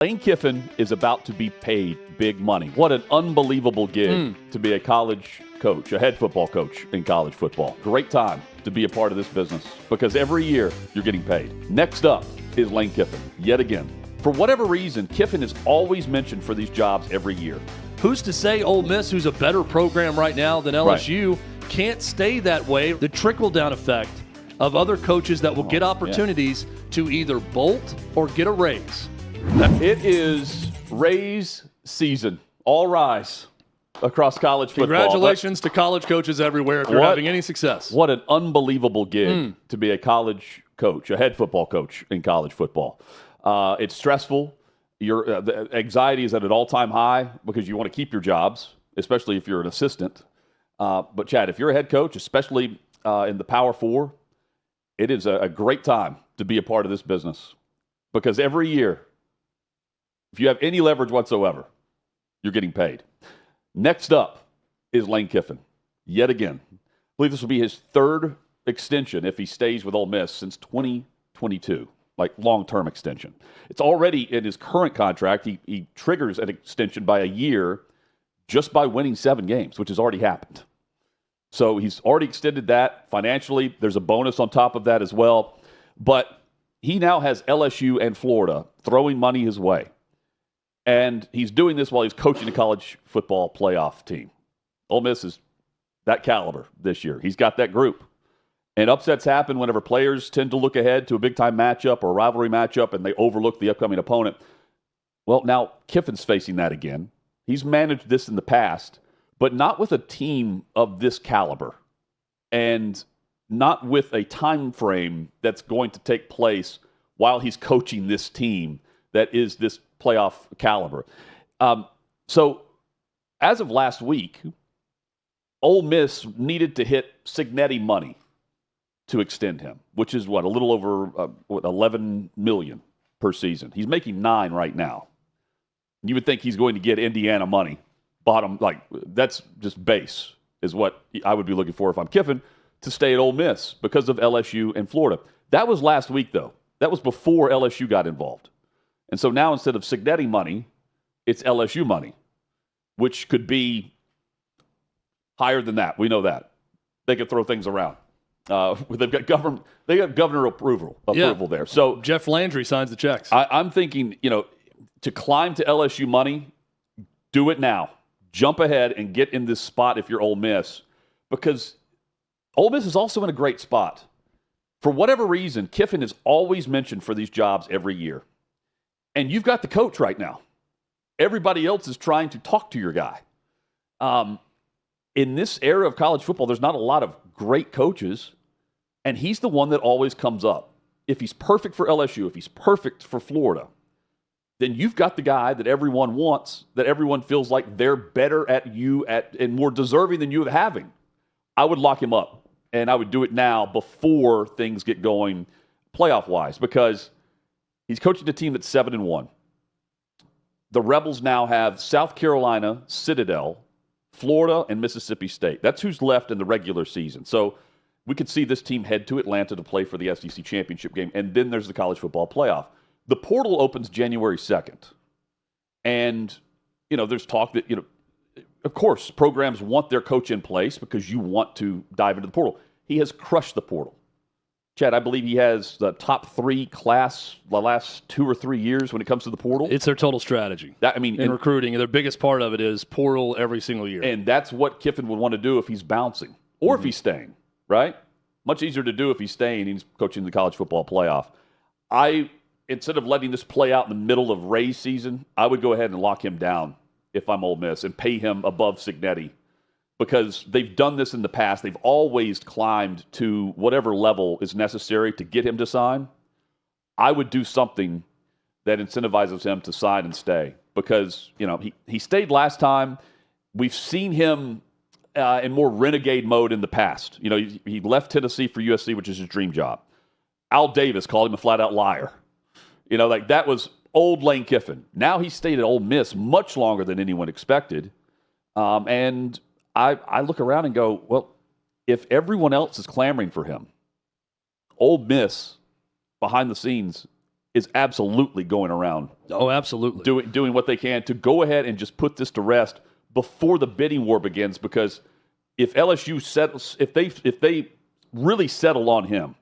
Lane Kiffin is about to be paid big money. What an unbelievable gig to be a college coach, a head football coach in college football. Great time to be a part of this business because every year you're getting paid. Next up is Lane Kiffin, yet again. For whatever reason, Kiffin is always mentioned for these jobs every year. Who's to say Ole Miss, who's a better program right now than LSU, can't stay that way? The trickle-down effect of other coaches that will get opportunities to either bolt or get a raise. It is raise season. All rise across college football. Congratulations to college coaches everywhere if you're having any success. What an unbelievable gig to be a college coach, a head football coach in college football. It's stressful. The anxiety is at an all-time high because you want to keep your jobs, especially if you're an assistant. But, Chad, if you're a head coach, especially in the Power Four, it is a great time to be a part of this business because every year, if you have any leverage whatsoever, you're getting paid. Next up is Lane Kiffin, yet again. I believe this will be his third extension if he stays with Ole Miss since 2022, like long-term extension. It's already in his current contract. He triggers an extension by a year just by winning 7 games, which has already happened. So he's already extended that financially. There's a bonus on top of that as well. But he now has LSU and Florida throwing money his way. And he's doing this while he's coaching a college football playoff team. Ole Miss is that caliber this year. He's got that group. And upsets happen whenever players tend to look ahead to a big-time matchup or a rivalry matchup and they overlook the upcoming opponent. Well, now Kiffin's facing that again. He's managed this in the past, but not with a team of this caliber and not with a time frame that's going to take place while he's coaching this team that is this playoff caliber. So as of last week, Ole Miss needed to hit Cignetti money to extend him, which is a little over $11 million per season. He's making $9 million right now. You would think he's going to get Indiana money. Bottom, that's just base is what I would be looking for if I'm Kiffin to stay at Ole Miss because of LSU and Florida. That was last week, though. That was before LSU got involved. And so now instead of Cignetti money, it's LSU money, which could be higher than that. We know that. They could throw things around. They've got governor approval there. So Jeff Landry signs the checks. I'm thinking, to climb to LSU money, do it now. Jump ahead and get in this spot if you're Ole Miss, because Ole Miss is also in a great spot. For whatever reason, Kiffin is always mentioned for these jobs every year. And you've got the coach right now. Everybody else is trying to talk to your guy. In this era of college football, there's not a lot of great coaches, and he's the one that always comes up. If he's perfect for LSU, if he's perfect for Florida, then you've got the guy that everyone wants, that everyone feels like they're better at you and more deserving than you of having. I would lock him up, and I would do it now before things get going playoff-wise, because he's coaching a team that's 7-1. The Rebels now have South Carolina, Citadel, Florida, and Mississippi State. That's who's left in the regular season. So we could see this team head to Atlanta to play for the SEC championship game, and then there's the college football playoff. The portal opens January 2nd. And, there's talk that, of course, programs want their coach in place because you want to dive into the portal. He has crushed the portal. Chad, I believe he has the top 3 class the last 2 or 3 years when it comes to the portal. It's their total strategy. In recruiting, and their biggest part of it is portal every single year. And that's what Kiffin would want to do if he's bouncing or if he's staying, right? Much easier to do if he's staying. He's coaching the college football playoff. Instead of letting this play out in the middle of Ray's season, I would go ahead and lock him down if I'm Ole Miss and pay him above Cignetti, because they've done this in the past. They've always climbed to whatever level is necessary to get him to sign. I would do something that incentivizes him to sign and stay because, he stayed last time. We've seen him in more renegade mode in the past. He left Tennessee for USC, which is his dream job. Al Davis called him a flat-out liar. That was old Lane Kiffin. Now he stayed at Ole Miss much longer than anyone expected. And I look around and go, well, if everyone else is clamoring for him, Ole Miss, behind the scenes, is absolutely going around. Oh, absolutely. Doing what they can to go ahead and just put this to rest before the bidding war begins, because if LSU settles, if they really settle on him,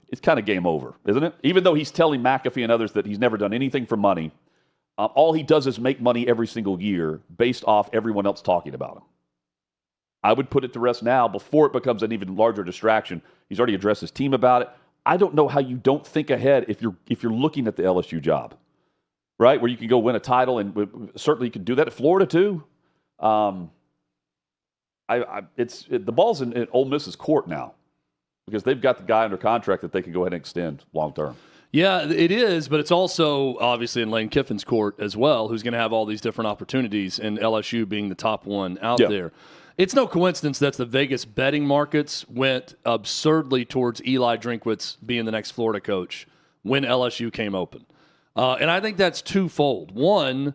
it's kind of game over, isn't it? Even though he's telling McAfee and others that he's never done anything for money, all he does is make money every single year based off everyone else talking about him. I would put it to rest now before it becomes an even larger distraction. He's already addressed his team about it. I don't know how you don't think ahead if you're looking at the LSU job, right? Where you can go win a title, and certainly you can do that at Florida too. The ball's in Ole Miss's court now, because they've got the guy under contract that they can go ahead and extend long term. Yeah, it is, but it's also obviously in Lane Kiffin's court as well, who's going to have all these different opportunities, and LSU being the top one out there. It's no coincidence that the Vegas betting markets went absurdly towards Eli Drinkwitz being the next Florida coach when LSU came open. And I think that's twofold. One,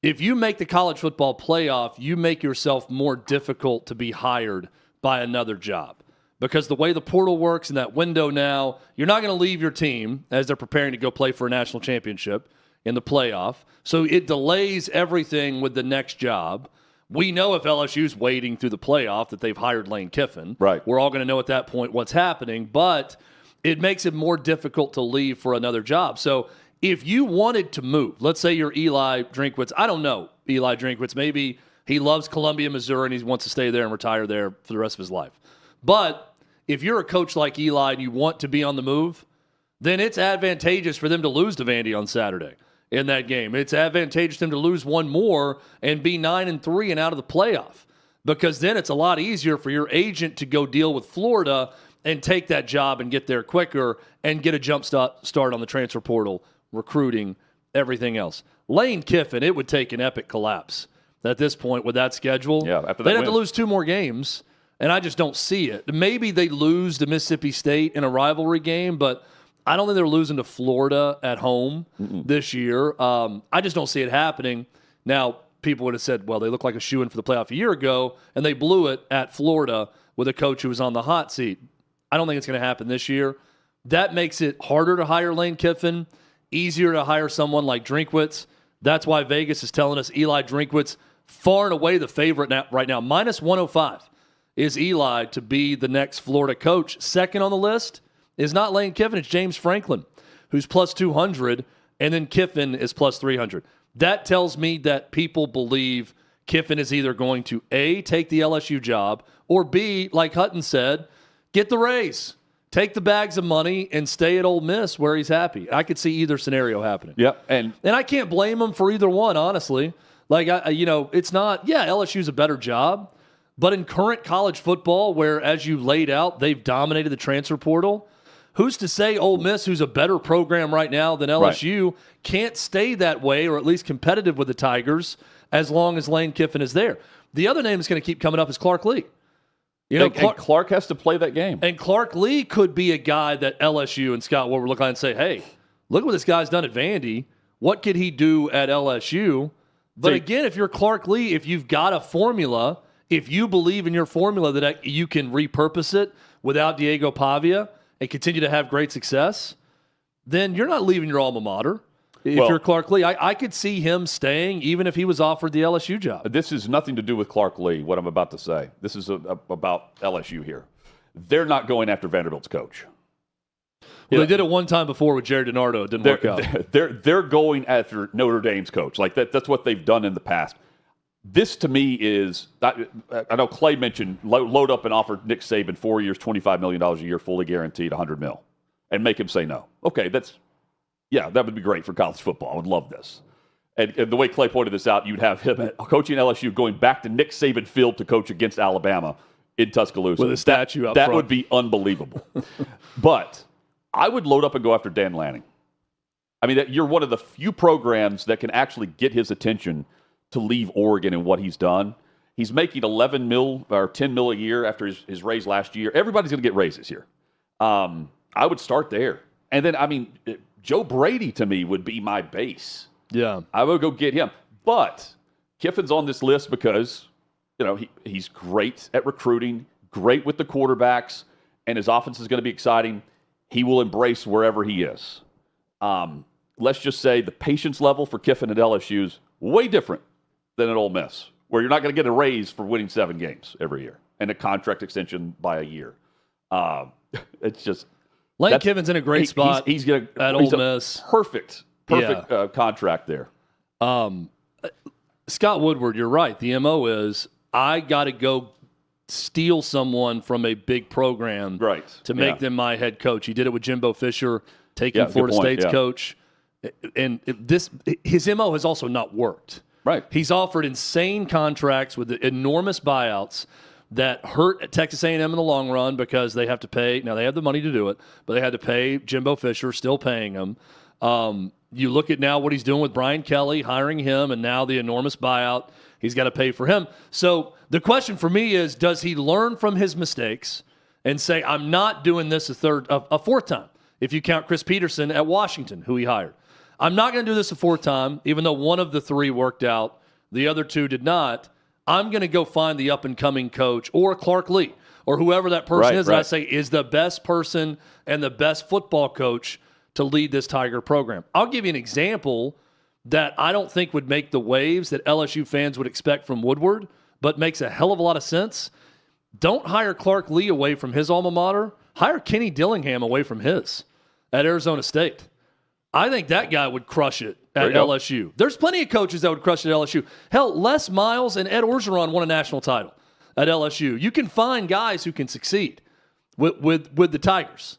if you make the college football playoff, you make yourself more difficult to be hired by another job. Because the way the portal works in that window now, you're not going to leave your team as they're preparing to go play for a national championship in the playoff. So it delays everything with the next job. We know if LSU's waiting through the playoff that they've hired Lane Kiffin. Right. We're all going to know at that point what's happening, but it makes it more difficult to leave for another job. So if you wanted to move, let's say you're Eli Drinkwitz. I don't know Eli Drinkwitz. Maybe he loves Columbia, Missouri, and he wants to stay there and retire there for the rest of his life. But if you're a coach like Eli and you want to be on the move, then it's advantageous for them to lose to Vandy on Saturday in that game. It's advantageous to them to lose one more and be 9-3 and out of the playoff, because then it's a lot easier for your agent to go deal with Florida and take that job and get there quicker and get a jump start on the transfer portal, recruiting, everything else. Lane Kiffin, it would take an epic collapse at this point with that schedule. Yeah, after that they'd have win. to lose 2 more games, and I just don't see it. Maybe they lose to Mississippi State in a rivalry game, but I don't think they're losing to Florida at home this year. I just don't see it happening. Now, people would have said, well, they look like a shoo-in for the playoff a year ago, and they blew it at Florida with a coach who was on the hot seat. I don't think it's going to happen this year. That makes it harder to hire Lane Kiffin, easier to hire someone like Drinkwitz. That's why Vegas is telling us Eli Drinkwitz, far and away the favorite right now. Minus 105 is Eli to be the next Florida coach. Second on the list is not Lane Kiffin, it's James Franklin, who's plus 200, and then Kiffin is plus 300. That tells me that people believe Kiffin is either going to A, take the LSU job, or B, like Hutton said, get the raise, take the bags of money, and stay at Ole Miss where he's happy. I could see either scenario happening. Yep, and I can't blame him for either one, honestly. Like, it's not, LSU's a better job, but in current college football, where, as you laid out, they've dominated the transfer portal, who's to say Ole Miss, who's a better program right now than LSU, can't stay that way, or at least competitive with the Tigers, as long as Lane Kiffin is there? The other name that's going to keep coming up is Clark Lee. And Clark has to play that game. And Clark Lee could be a guy that LSU and Scott Woodward look at and say, hey, look what this guy's done at Vandy. What could he do at LSU? But again, if you're Clark Lee, if you've got a formula, if you believe in your formula that you can repurpose it without Diego Pavia and continue to have great success, then you're not leaving your alma mater. If you're Clark Lee, I could see him staying even if he was offered the LSU job. This has nothing to do with Clark Lee, what I'm about to say. This is about LSU here. They're not going after Vanderbilt's coach. Well, they did it one time before with Jerry DiNardo. It didn't work out. They're going after Notre Dame's coach. Like that's what they've done in the past. This, to me, is – I know Clay mentioned load up and offer Nick Saban 4 years, $25 million a year, fully guaranteed, $100 million, and make him say no. Okay, that would be great for college football. I would love this. And the way Clay pointed this out, you'd have him coaching LSU going back to Nick Saban Field to coach against Alabama in Tuscaloosa. With a statue up that front. Would be unbelievable. But I would load up and go after Dan Lanning. I mean, you're one of the few programs that can actually get his attention to leave Oregon and what he's done. He's making $11 million or $10 million a year after his raise last year. Everybody's going to get raises here. I would start there. And then, Joe Brady, to me, would be my base. Yeah. I would go get him. But Kiffin's on this list because, he's great at recruiting, great with the quarterbacks, and his offense is going to be exciting. He will embrace wherever he is. let's just say the patience level for Kiffin at LSU is way different than at Ole Miss, where you're not going to get a raise for winning 7 games every year and a contract extension by a year. It's just Lane Kiffin's in a great spot. He's at Ole Miss. Perfect contract there. Scott Woodward, you're right. The MO is I got to go steal someone from a big program to make them my head coach. He did it with Jimbo Fisher, taking Florida State's coach. And his MO has also not worked. Right. He's offered insane contracts with enormous buyouts that hurt Texas A&M in the long run because they have to pay. Now, they have the money to do it, but they had to pay Jimbo Fisher, still paying him. You look at now what he's doing with Brian Kelly, hiring him, and now the enormous buyout. He's got to pay for him. So the question for me is, does he learn from his mistakes and say, I'm not doing this a fourth time, if you count Chris Peterson at Washington, who he hired. I'm not going to do this a fourth time, even though one of the 3 worked out. The other 2 did not. I'm going to go find the up-and-coming coach or Clark Lee or whoever that person is that I say is the best person and the best football coach to lead this Tiger program. I'll give you an example that I don't think would make the waves that LSU fans would expect from Woodward, but makes a hell of a lot of sense. Don't hire Clark Lee away from his alma mater. Hire Kenny Dillingham away from his at Arizona State. I think that guy would crush it at LSU. There's plenty of coaches that would crush it at LSU. Hell, Les Miles and Ed Orgeron won a national title at LSU. You can find guys who can succeed with the Tigers.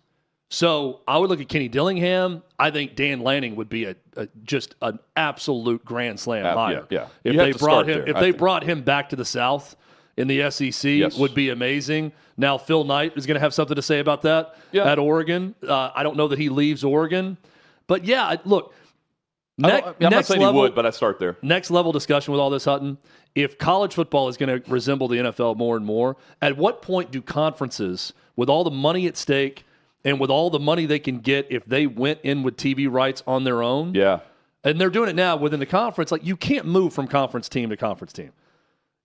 So I would look at Kenny Dillingham. I think Dan Lanning would be just an absolute grand slam hire. If they brought him back to the South in the SEC, would be amazing. Now Phil Knight is going to have something to say about that at Oregon. I don't know that he leaves Oregon. But, look, I'm not saying he would, but I start there. Next level discussion with all this, Hutton. If college football is going to resemble the NFL more and more, at what point do conferences, with all the money at stake and with all the money they can get if they went in with TV rights on their own? Yeah. And they're doing it now within the conference. Like, you can't move from conference team to conference team.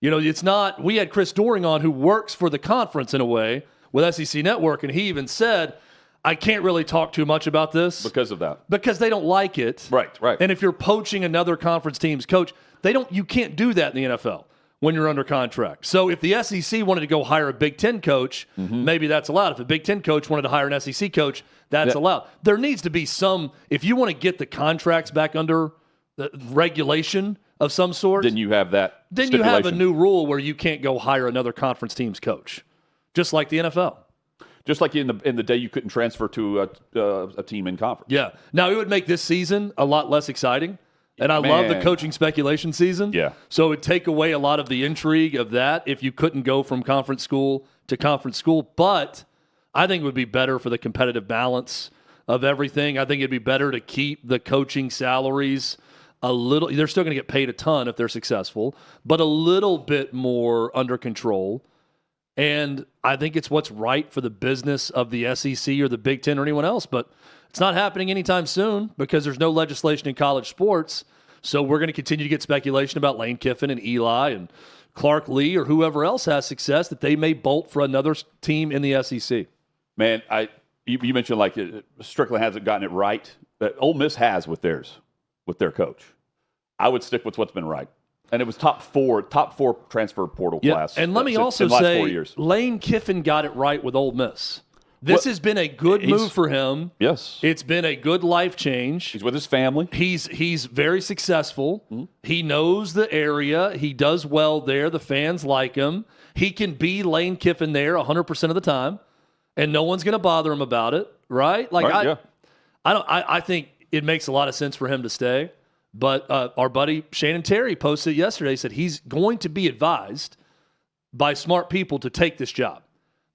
It's not – we had Chris Doering on who works for the conference in a way with SEC Network, and he even said – I can't really talk too much about this. Because of that. Because they don't like it. Right. And if you're poaching another conference team's coach, you can't do that in the NFL when you're under contract. So if the SEC wanted to go hire a Big Ten coach, maybe that's allowed. If a Big Ten coach wanted to hire an SEC coach, that's allowed. There needs to be some, if you want to get the contracts back under the regulation of some sort. Then you have that Then you have a new rule where you can't go hire another conference team's coach, just like the NFL. Just like in the day you couldn't transfer to a team in conference. Yeah. Now, it would make this season a lot less exciting. And I love the coaching speculation season. Yeah. So it would take away a lot of the intrigue of that if you couldn't go from conference school to conference school. But I think it would be better for the competitive balance of everything. I think it'd be better to keep the coaching salaries a little. They're still going to get paid a ton if they're successful, but a little bit more under control. And I think it's what's right for the business of the SEC or the Big Ten or anyone else. But it's not happening anytime soon because there's no legislation in college sports. So we're going to continue to get speculation about Lane Kiffin and Eli and Clark Lee or whoever else has success that they may bolt for another team in the SEC. Man, you mentioned Strickland hasn't gotten it right. But Ole Miss has with their coach. I would stick with what's been right. And it was top four transfer portal class. And let me also say, Lane Kiffin got it right with Ole Miss. This has been a good move for him. Yes. It's been a good life change. He's with his family. He's very successful. Mm-hmm. He knows the area. He does well there. The fans like him. He can be Lane Kiffin there 100% of the time, and no one's going to bother him about it, right? I think it makes a lot of sense for him to stay. But our buddy Shannon Terry posted yesterday, said he's going to be advised by smart people to take this job,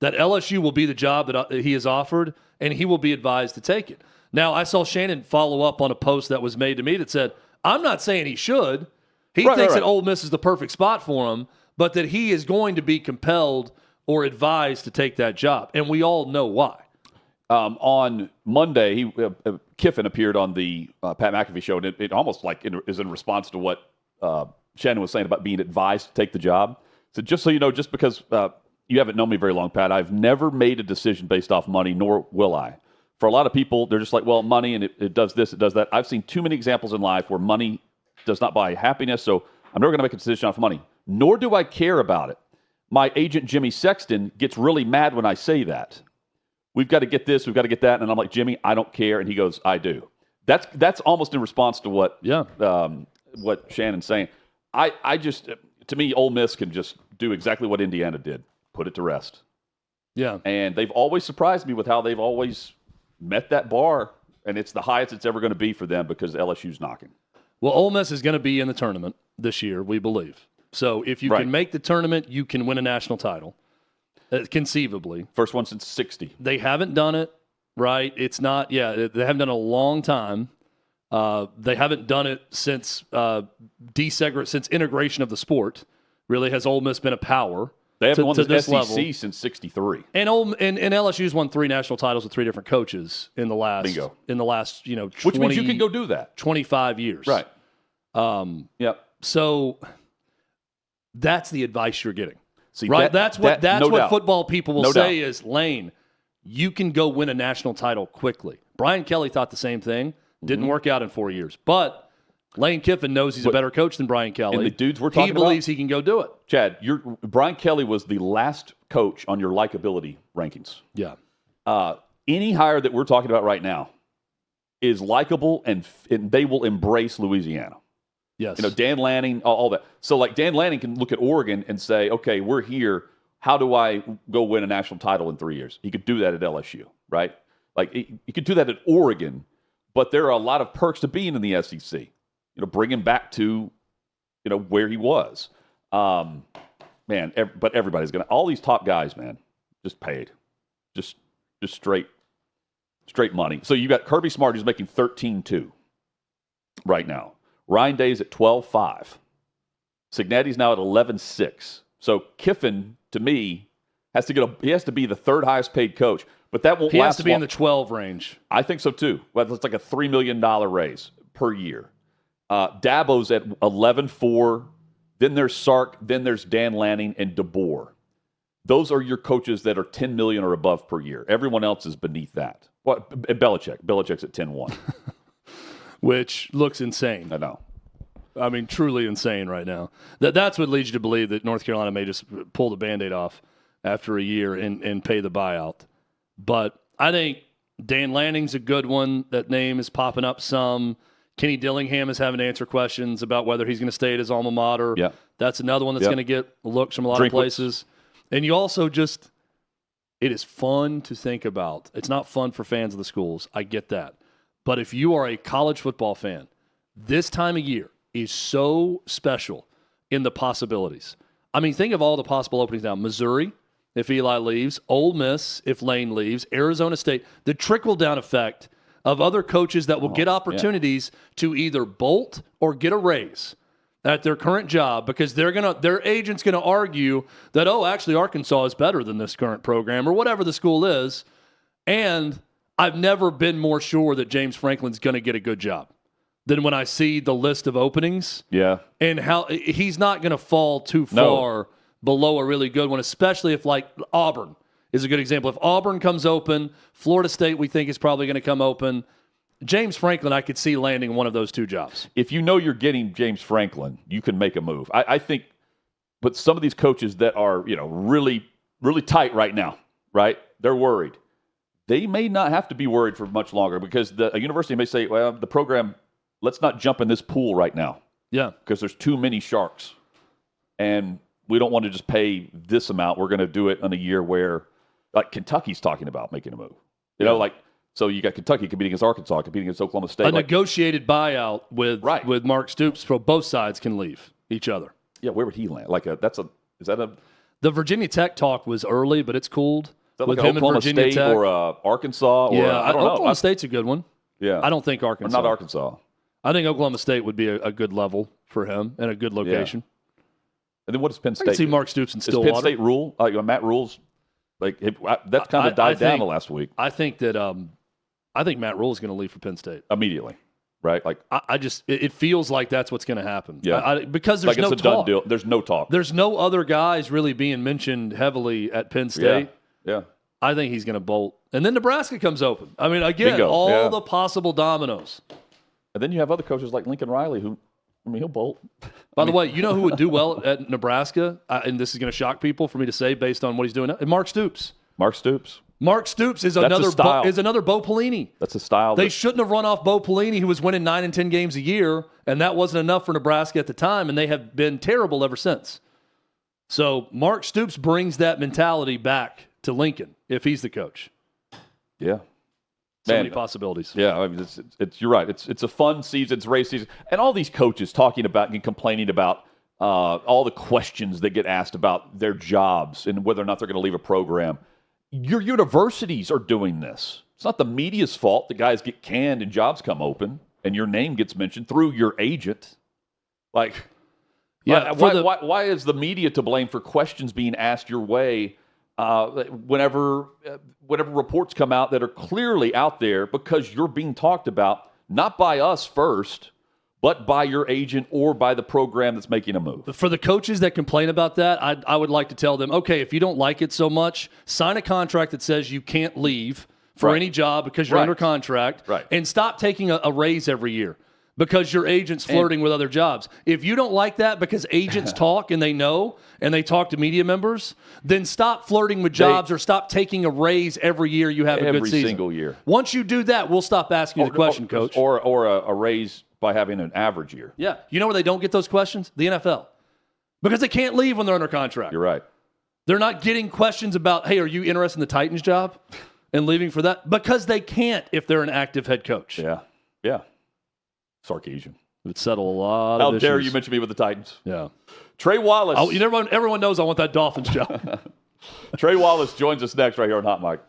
that LSU will be the job that he is offered, and he will be advised to take it. Now, I saw Shannon follow up on a post that was made to me that said, I'm not saying he should. He thinks that Ole Miss is the perfect spot for him, but that he is going to be compelled or advised to take that job. And we all know why. On Monday, Kiffin appeared on the Pat McAfee show, and it almost is in response to what Shannon was saying about being advised to take the job. So just so you know, just because you haven't known me very long, Pat, I've never made a decision based off money, nor will I. For a lot of people, they're just like, well, money, and it does this, it does that. I've seen too many examples in life where money does not buy happiness, so I'm never going to make a decision off money. Nor do I care about it. My agent, Jimmy Sexton, gets really mad when I say that. We've got to get this, we've got to get that. And I'm like, Jimmy, I don't care. And he goes, I do. That's almost in response to what Shannon's saying. I just, to me, Ole Miss can just do exactly what Indiana did, put it to rest. Yeah. And they've always surprised me with how they've always met that bar, and it's the highest it's ever going to be for them because LSU's knocking. Well, Ole Miss is going to be in the tournament this year, we believe. So if you can make the tournament, you can win a national title, conceivably. First one since 60. They haven't done it, right? It's not, they haven't done it in a long time. They haven't done it since since integration of the sport. Really, has Ole Miss been a power? They haven't won the SEC level since 63. And LSU's won 3 national titles with 3 different coaches in the last 20, which means you can go do that. 25 years. Right. So that's the advice you're getting. See, right? That's what football people will say doubt. is, Lane, you can go win a national title quickly. Brian Kelly thought the same thing. Didn't work out in 4 years. But Lane Kiffin knows he's a better coach than Brian Kelly. And the dudes we're talking about, he believes he can go do it. Chad, Brian Kelly was the last coach on your likability rankings. Yeah. Any hire that we're talking about right now is likable, and they will embrace Louisiana. Yes. Dan Lanning, all that. So, like, Dan Lanning can look at Oregon and say, okay, we're here. How do I go win a national title in 3 years? He could do that at LSU, right? Like, he could do that at Oregon, but there are a lot of perks to being in the SEC. Bring him back to, where he was. But everybody's going to, all these top guys, man, just paid. Just straight money. So you got Kirby Smart, who's making $13.2 right now. Ryan Day's at $12.5. Signetti's now at $11.6. So Kiffin, to me, has to be the third highest paid coach. But that won't last. He has to be in the 12 range. I think so too. Well, it's like a $3 million raise per year. Dabo's at 11.4. Then there's Sark. Then there's Dan Lanning and DeBoer. Those are your coaches that are $10 million or above per year. Everyone else is beneath that. Well, Belichick's at 10.1, which looks insane. I know. I mean, truly insane right now. That's what leads you to believe that North Carolina may just pull the Band-Aid off after a year and pay the buyout. But I think Dan Lanning's a good one. That name is popping up some. Kenny Dillingham is having to answer questions about whether he's going to stay at his alma mater. Yeah. That's another one that's going to get looks from a lot of places. And you also it is fun to think about. It's not fun for fans of the schools. I get that. But if you are a college football fan, this time of year is so special in the possibilities. I mean, think of all the possible openings now. Missouri, if Eli leaves. Ole Miss, if Lane leaves. Arizona State. The trickle-down effect of other coaches that will get opportunities to either bolt or get a raise at their current job because their agent's going to argue that, actually Arkansas is better than this current program or whatever the school is. And I've never been more sure that James Franklin's going to get a good job than when I see the list of openings. Yeah. And how he's not going to fall too far below a really good one, especially if, like, Auburn is a good example. If Auburn comes open, Florida State we think is probably going to come open. James Franklin, I could see landing one of those 2 jobs. If you know you're getting James Franklin, you can make a move. I think, but some of these coaches that are, really, really tight right now, right? They're worried. They may not have to be worried for much longer because a university may say, well, the program, let's not jump in this pool right now. Yeah. Because there's too many sharks. And we don't want to just pay this amount. We're going to do it in a year where, like, Kentucky's talking about making a move. So you got Kentucky competing against Arkansas, competing against Oklahoma State. A negotiated buyout with Mark Stoops, so both sides can leave each other. Yeah, where would he land? The Virginia Tech talk was early, but it's cooled. Is that with like him Oklahoma and Virginia State Tech. or Arkansas? Or, I don't know. Oklahoma State's a good one. Yeah. I don't think Arkansas. Or not Arkansas. I think Oklahoma State would be a good level for him and a good location. Yeah. And then what does Penn State I can see do? Mark Stoops in Stillwater. Does Penn State rule? Matt Rule's that kind of died down the last week. I think that I think Matt Rule is going to leave for Penn State immediately, right? Like it feels like that's what's going to happen. Yeah, because there's no it's a talk. done deal. There's no talk. There's no other guys really being mentioned heavily at Penn State. Yeah. I think he's going to bolt. And then Nebraska comes open. I mean, again, all the possible dominoes. And then you have other coaches like Lincoln Riley who, he'll bolt. By the way, you know who would do well at Nebraska? And this is going to shock people for me to say based on what he's doing now? Mark Stoops. Mark Stoops. Mark Stoops is another Bo Pelini. That's a style. They shouldn't have run off Bo Pelini, who was winning 9 and 10 games a year, and that wasn't enough for Nebraska at the time, and they have been terrible ever since. So Mark Stoops brings that mentality back to Lincoln if he's the coach. Yeah. So many possibilities. Yeah, I mean, you're right. It's a fun season. It's race season. And all these coaches talking about and complaining about all the questions that get asked about their jobs and whether or not they're going to leave a program. Your universities are doing this. It's not the media's fault that guys get canned and jobs come open and your name gets mentioned through your agent. Like, why is the media to blame for questions being asked your way whenever reports come out that are clearly out there because you're being talked about, not by us first, but by your agent or by the program that's making a move? For the coaches that complain about that, I would like to tell them, okay, if you don't like it so much, sign a contract that says you can't leave for any job because you're under contract, and stop taking a raise every year because your agent's flirting with other jobs. If you don't like that because agents talk and they know and they talk to media members, then stop flirting with jobs or stop taking a raise every year you have a good season. Every single year. Once you do that, we'll stop asking you the question, Coach. Or a raise by having an average year. Yeah. You know where they don't get those questions? The NFL. Because they can't leave when they're under contract. You're right. They're not getting questions about, hey, are you interested in the Titans job and leaving for that? Because they can't if they're an active head coach. Yeah. Yeah. Sarkisian. It would settle a lot How of issues. dare you mention me with the Titans? Yeah. Trey Wallace. Everyone knows I want that Dolphins job. Trey Wallace joins us next right here on Hot Mic.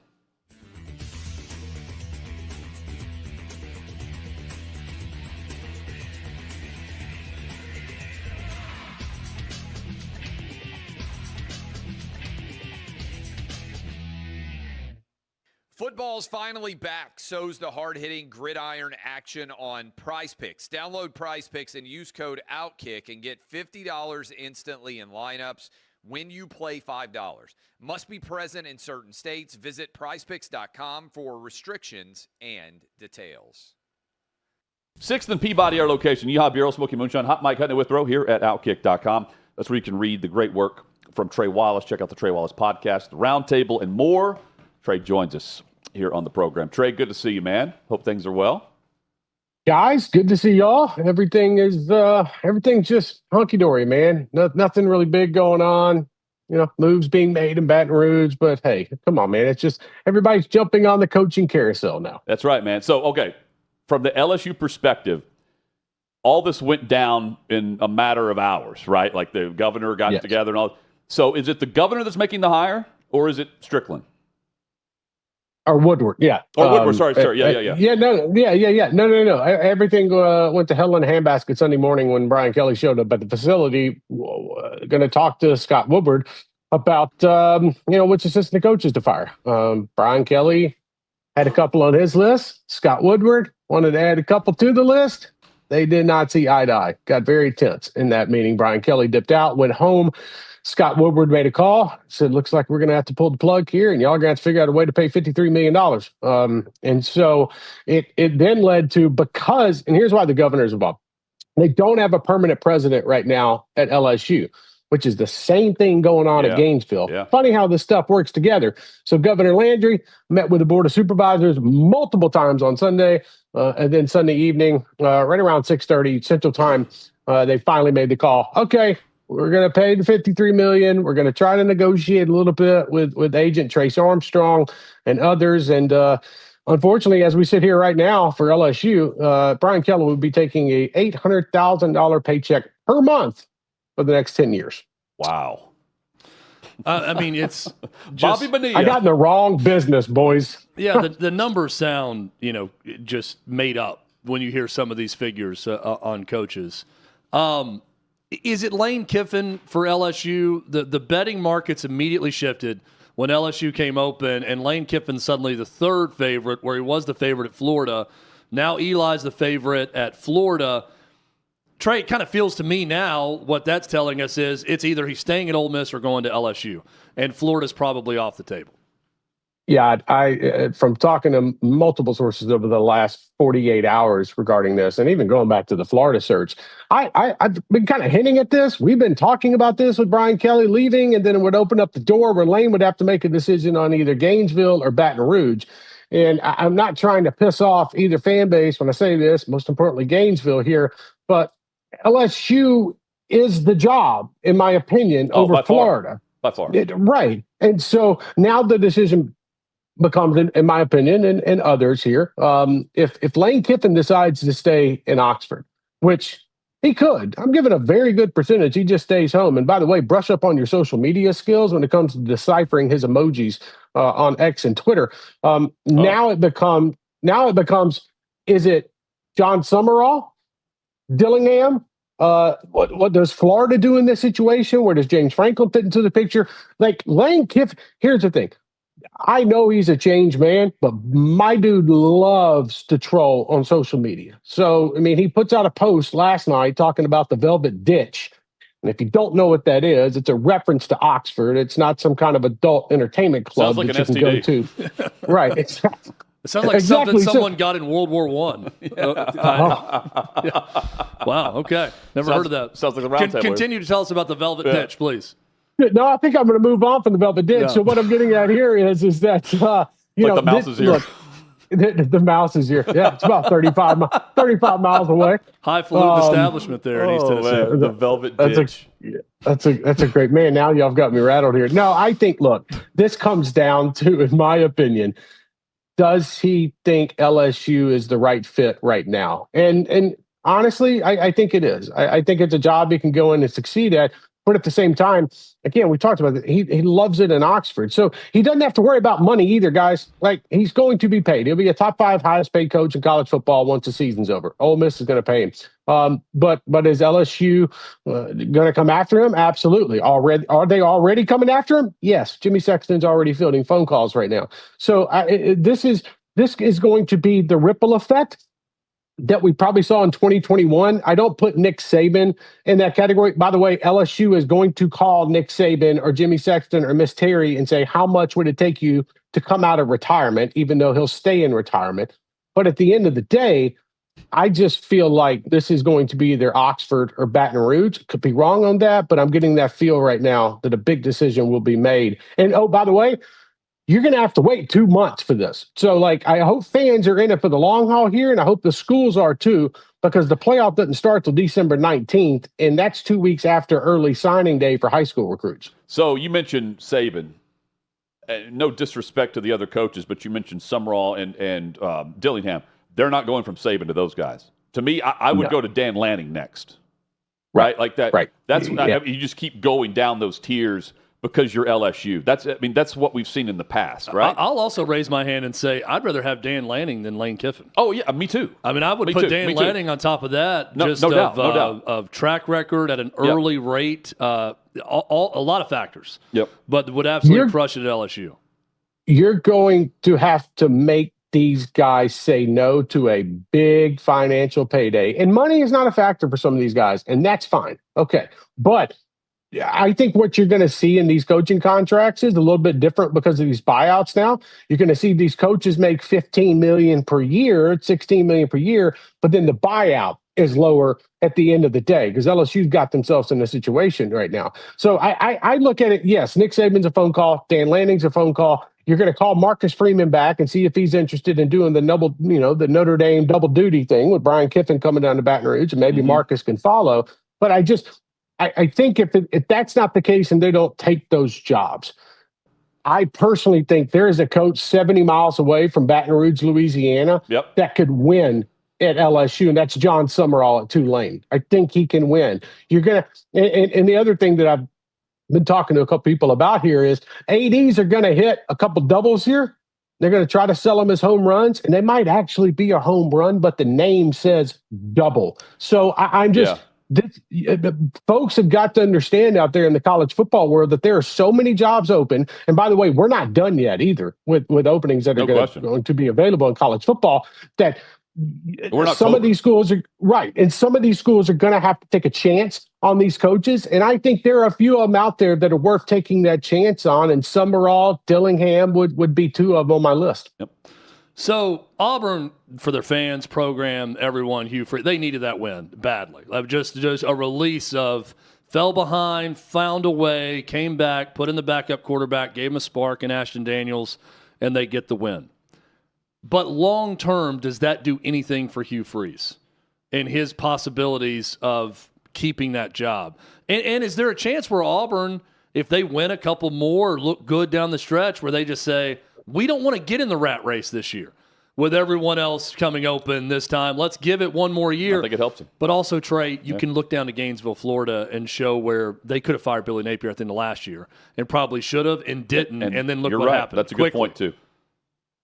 Football's finally back. So's the hard-hitting gridiron action on Prize Picks. Download Prize Picks and use code OutKick and get $50 instantly in lineups when you play $5. Must be present in certain states. Visit prizepicks.com for restrictions and details. 6th and Peabody, our location. Yeehaw Bureau, Smoky Moonshine, Hot Mic, Hunting with Throw here at OutKick.com. That's where you can read the great work from Trey Wallace. Check out the Trey Wallace podcast, the Roundtable, and more. Trey joins us here on the program. Trey, good to see you, man. Hope things are well. Guys, good to see y'all. Everything's just hunky-dory, man. Nothing really big going on. You know, moves being made in Baton Rouge, but hey, come on, man. It's just everybody's jumping on the coaching carousel now. That's right, man. So, okay, from the LSU perspective, all this went down in a matter of hours, right? Like the governor got together and all. So is it the governor that's making the hire, or is it Strickland? Or Woodward, yeah. Or Woodward, sorry. Yeah. No. Everything went to hell in a handbasket Sunday morning when Brian Kelly showed up at the facility. Going to talk to Scott Woodward about, which assistant coaches to fire. Brian Kelly had a couple on his list. Scott Woodward wanted to add a couple to the list. They did not see eye to eye. Got very tense in that meeting. Brian Kelly dipped out, went home. Scott Woodward made a call, said, looks like we're going to have to pull the plug here, and y'all are going to have to figure out a way to pay $53 million. And so it then led to, because, and here's why the governor is involved. They don't have a permanent president right now at LSU, which is the same thing going on at Gainesville. Yeah. Funny how this stuff works together. So Governor Landry met with the Board of Supervisors multiple times on Sunday, and then Sunday evening, right around 6:30 Central Time, they finally made the call. Okay, we're going to pay the $53 million. We're going to try to negotiate a little bit with agent Trace Armstrong and others. And unfortunately, as we sit here right now for LSU, Brian Kelly will be taking a $800,000 paycheck per month for the next 10 years. Wow. I mean, it's just, Bobby Bonilla. I got in the wrong business, boys. Yeah, the numbers sound, just made up when you hear some of these figures on coaches. Is it Lane Kiffin for LSU? The betting markets immediately shifted when LSU came open, and Lane Kiffin suddenly the third favorite, where he was the favorite at Florida. Now Eli's the favorite at Florida. Trey, it kind of feels to me now what that's telling us is it's either he's staying at Ole Miss or going to LSU, and Florida's probably off the table. Yeah, I from talking to multiple sources over the last 48 hours regarding this, and even going back to the Florida search, I've been kind of hinting at this. We've been talking about this with Brian Kelly leaving, and then it would open up the door where Lane would have to make a decision on either Gainesville or Baton Rouge. And I'm not trying to piss off either fan base when I say this, most importantly, Gainesville here, but LSU is the job, in my opinion, over Florida. By far. Right. And so now the decision becomes, in my opinion, and others here, if Lane Kiffin decides to stay in Oxford, which he could, I'm giving a very good percentage, he just stays home. And by the way, brush up on your social media skills when it comes to deciphering his emojis on X and Twitter. Now it becomes, is it John Summerall, Dillingham? What does Florida do in this situation? Where does James Franklin fit into the picture? Like Lane Kiffin, here's the thing. I know he's a change man, but my dude loves to troll on social media. So, I mean, he puts out a post last night talking about the Velvet Ditch. And if you don't know what that is, it's a reference to Oxford. It's not some kind of adult entertainment club Sounds like that you an can STD. go to. Right. Exactly. It sounds like something someone got in World War I. Wow, okay. Never heard of that. Sounds like a round table. Continue to tell us about the Velvet Ditch, please. No, I think I'm going to move on from the Velvet Ditch. Yeah. So what I'm getting at here is that the mouse is here. Look, the mouse is here. Yeah, it's about 35 miles away. Highfalutin establishment there in East Tennessee. Man, the Velvet Ditch. That's a great man. Now y'all got me rattled here. No, I think, look, this comes down to, in my opinion, does he think LSU is the right fit right now? And honestly, I think it is. I think it's a job he can go in and succeed at. But at the same time, again, we talked about it. He loves it in Oxford. So he doesn't have to worry about money either, guys. Like, he's going to be paid. He'll be a top 5 highest paid coach in college football once the season's over. Ole Miss is going to pay him. But is LSU going to come after him? Absolutely. Are they already coming after him? Yes. Jimmy Sexton's already fielding phone calls right now. So this is going to be the ripple effect that we probably saw in 2021. I don't put Nick Saban in that category. By the way, LSU is going to call Nick Saban or Jimmy Sexton or Miss Terry and say, how much would it take you to come out of retirement, even though he'll stay in retirement? But at the end of the day, I just feel like this is going to be either Oxford or Baton Rouge. Could be wrong on that, but I'm getting that feel right now that a big decision will be made. And oh, by the way, you're going to have to wait 2 months for this. So, I hope fans are in it for the long haul here, and I hope the schools are too, because the playoff doesn't start till December 19th, and that's 2 weeks after early signing day for high school recruits. So you mentioned Saban. No disrespect to the other coaches, but you mentioned Summerall and Dillingham. They're not going from Saban to those guys. To me, I would go to Dan Lanning next, right? Like that. Right. That's you just keep going down those tiers. Because you're LSU. That's what we've seen in the past, right? I'll also raise my hand and say I'd rather have Dan Lanning than Lane Kiffin. Oh, yeah, me too. I mean, I would put Dan Lanning on top of that. No doubt. Of track record at an early rate, a lot of factors. Yep. But would absolutely crush it at LSU. You're going to have to make these guys say no to a big financial payday. And money is not a factor for some of these guys, and that's fine. Okay. But I think what you're going to see in these coaching contracts is a little bit different because of these buyouts now. You're going to see these coaches make $15 million per year, $16 million per year, but then the buyout is lower at the end of the day because LSU's got themselves in a situation right now. So I look at it, yes, Nick Saban's a phone call, Dan Lanning's a phone call. You're going to call Marcus Freeman back and see if he's interested in doing the the Notre Dame double duty thing with Brian Kiffin coming down to Baton Rouge, and maybe Marcus can follow. But I think if that's not the case and they don't take those jobs, I personally think there is a coach 70 miles away from Baton Rouge, Louisiana, that could win at LSU, and that's Jon Summerall at Tulane. I think he can win. You're going to – and the other thing that I've been talking to a couple people about here is ADs are going to hit a couple doubles here. They're going to try to sell them as home runs, and they might actually be a home run, but the name says double. So I'm just – folks have got to understand out there in the college football world that there are so many jobs open. And by the way, we're not done yet either with openings that are going to be available in college football, that some of these schools are right, and some of these schools are going to have to take a chance on these coaches, and I think there are a few of them out there that are worth taking that chance on, and Summerall, Dillingham would be two of them on my list. Yep. So Auburn, for their fans, program, everyone, Hugh Freeze, they needed that win badly. Just a release of fell behind, found a way, came back, put in the backup quarterback, gave him a spark in Ashton Daniels, and they get the win. But long term, does that do anything for Hugh Freeze and his possibilities of keeping that job? And is there a chance where Auburn, if they win a couple more or look good down the stretch, where they just say, we don't want to get in the rat race this year with everyone else coming open this time. Let's give it one more year. I think it helps him. But also, Trey, you can look down to Gainesville, Florida, and show where they could have fired Billy Napier at the end of last year and probably should have and didn't. And then look what happened. That's a good point, too.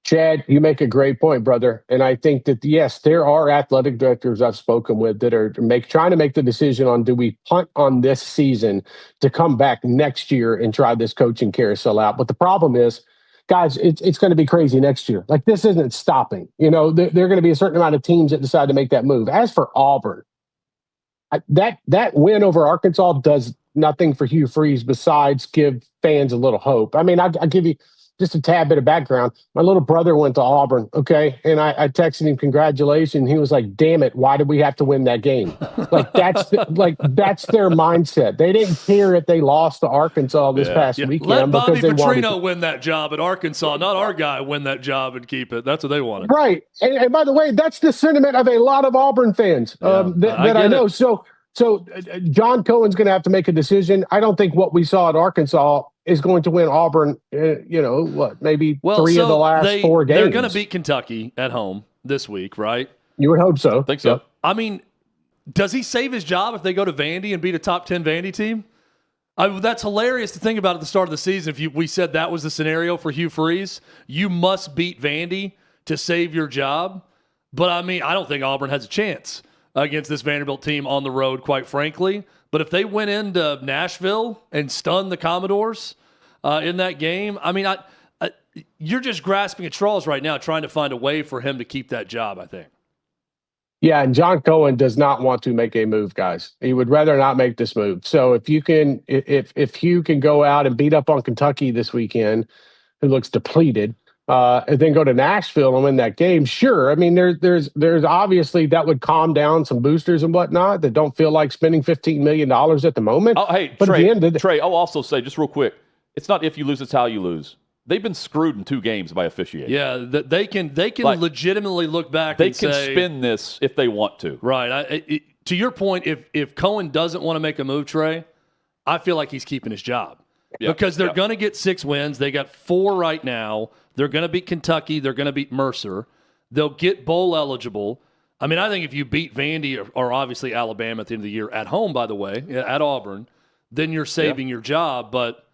Chad, you make a great point, brother. And I think that, yes, there are athletic directors I've spoken with that are trying to make the decision on, do we punt on this season to come back next year and try this coaching carousel out? But the problem is, guys, it's going to be crazy next year. Like, this isn't stopping. You know, there are going to be a certain amount of teams that decide to make that move. As for Auburn, that win over Arkansas does nothing for Hugh Freeze besides give fans a little hope. I mean, I'll give you just a tad bit of background. My little brother went to Auburn, okay? And I texted him, congratulations. He was like, damn it, why did we have to win that game? That's their mindset. They didn't care if they lost to Arkansas this past weekend. Let Bobby because they Petrino win that job at Arkansas, not our guy win that job and keep it. That's what they wanted. Right. And by the way, that's the sentiment of a lot of Auburn fans that I know. So John Cohen's going to have to make a decision. I don't think what we saw at Arkansas is going to win Auburn, maybe three of the last 4 games. They're going to beat Kentucky at home this week, right? You would hope so. I think so. Yep. I mean, does he save his job if they go to Vandy and beat a top 10 Vandy team? That's hilarious to think about at the start of the season. If we said that was the scenario for Hugh Freeze, you must beat Vandy to save your job. But, I mean, I don't think Auburn has a chance against this Vanderbilt team on the road, quite frankly. But if they went into Nashville and stunned the Commodores in that game, I mean, you're just grasping at straws right now trying to find a way for him to keep that job, I think. Yeah, and John Cohen does not want to make a move, guys. He would rather not make this move. So if Hugh can go out and beat up on Kentucky this weekend, who looks depleted, and then go to Nashville and win that game, sure. I mean, there's obviously that would calm down some boosters and whatnot that don't feel like spending $15 million at the moment. Oh, hey, but Trey, at the end of Trey, I'll also say, just real quick, it's not if you lose, it's how you lose. They've been screwed in 2 games by officiating. Yeah, they can legitimately look back and say... They can spin this if they want to. Right. To your point, if Cohen doesn't want to make a move, Trey, I feel like he's keeping his job. Because they're going to get 6 wins. They got 4 right now. They're going to beat Kentucky. They're going to beat Mercer. They'll get bowl eligible. I mean, I think if you beat Vandy or obviously Alabama at the end of the year, at home, by the way, at Auburn, then you're saving your job. But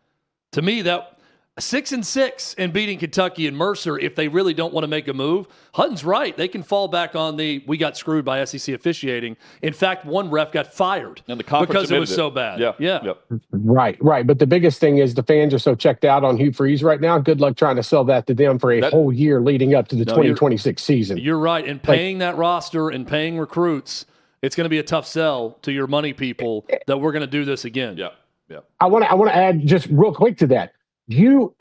to me, that 6-6 and beating Kentucky and Mercer, if they really don't want to make a move, Hutton's right. They can fall back on we got screwed by SEC officiating. In fact, one ref got fired and the conference because it was so bad. Yeah. Yep. Right. But the biggest thing is the fans are so checked out on Hugh Freeze right now. Good luck trying to sell that to them for a whole year leading up to the 2026 season. You're right. And paying that roster and paying recruits, it's going to be a tough sell to your money people that we're going to do this again. Yeah. I want to add just real quick to that. Hugh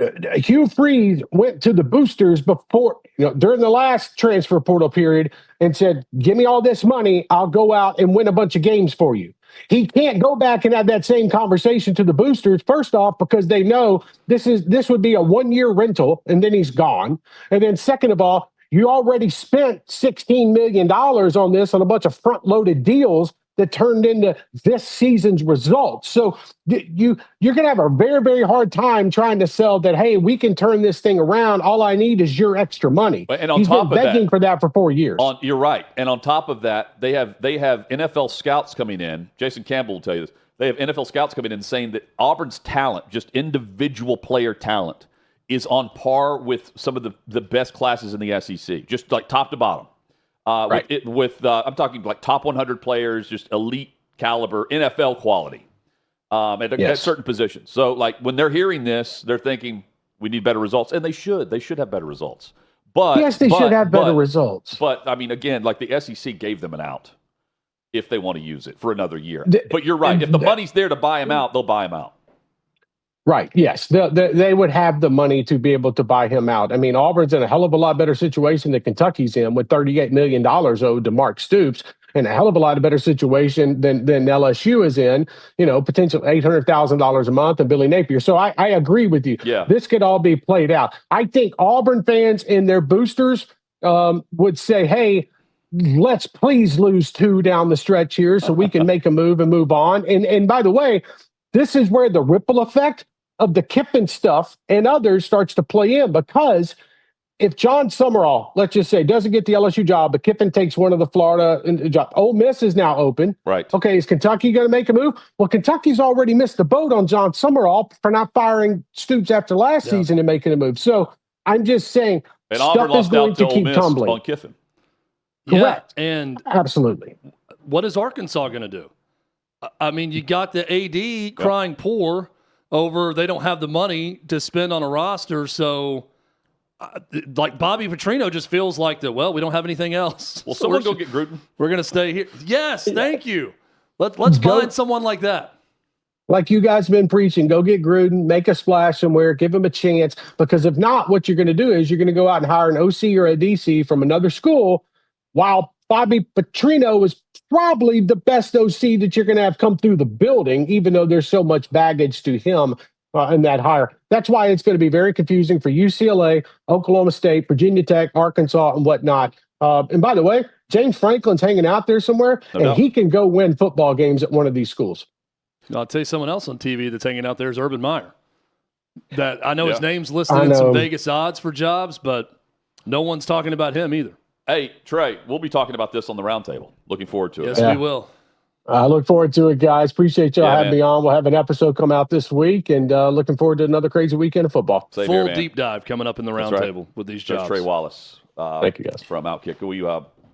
Freeze went to the boosters before, during the last transfer portal period and said, give me all this money. I'll go out and win a bunch of games for you. He can't go back and have that same conversation to the boosters, first off, because they know this would be a 1-year rental and then he's gone. And then second of all, you already spent $16 million on this on a bunch of front-loaded deals that turned into this season's results. So you're going to have a very, very hard time trying to sell that, hey, we can turn this thing around. All I need is your extra money. And on He's top been of begging for that for 4 years. You're right. And on top of that, they have NFL scouts coming in. Jason Campbell will tell you this. They have NFL scouts coming in saying that Auburn's talent, just individual player talent, is on par with some of the best classes in the SEC, just like top to bottom. Right. I'm talking like top 100 players, just elite caliber, NFL quality at certain positions. So like when they're hearing this, they're thinking we need better results, and they should. They should have better results. But yes, they should have better results. But I mean, again, like the SEC gave them an out if they want to use it for another year. But you're right. If the money's there to buy him out, they'll buy him out. Right. Yes. They would have the money to be able to buy him out. I mean, Auburn's in a hell of a lot better situation than Kentucky's in, with $38 million owed to Mark Stoops, and a hell of a lot better situation than LSU is in, potential $800,000 a month, and Billy Napier. So I agree with you. Yeah. This could all be played out. I think Auburn fans and their boosters would say, hey, let's please lose 2 down the stretch here so we can make a move and move on. And by the way, this is where the ripple effect of the Kiffin stuff and others starts to play in, because if John Summerall, let's just say, doesn't get the LSU job, but Kiffin takes one of the Florida jobs, Ole Miss is now open. Right. Okay, is Kentucky going to make a move? Well, Kentucky's already missed the boat on John Summerall for not firing Stoops after last season and making a move. So I'm just saying, and stuff Auburn is lost going out to to keep Ole Miss tumbling. on Kiffin. Correct. Yeah, and absolutely. What is Arkansas going to do? I mean, you got the AD crying poor over they don't have the money to spend on a roster. So, like, Bobby Petrino just feels like that, well, we don't have anything else. Well, so someone go get Gruden. We're going to stay here. Yes, thank you. Let's find someone like that. Like you guys have been preaching, go get Gruden, make a splash somewhere, give him a chance. Because if not, what you're going to do is you're going to go out and hire an OC or a DC from another school, while Bobby Petrino is probably the best OC that you're going to have come through the building, even though there's so much baggage to him in that hire. That's why it's going to be very confusing for UCLA, Oklahoma State, Virginia Tech, Arkansas, and whatnot. And by the way, James Franklin's hanging out there somewhere, he can go win football games at one of these schools. I'll tell you someone else on TV that's hanging out there is Urban Meyer. That I know his name's listed in some Vegas odds for jobs, but no one's talking about him either. Hey, Trey, we'll be talking about this on the roundtable. Looking forward to it. Yes, we will. I look forward to it, guys. Appreciate y'all having me on. We'll have an episode come out this week, and looking forward to another crazy weekend of football. Same Full here, deep dive coming up in the roundtable with these jobs. That's Trey Wallace. Thank you, guys. From OutKick. We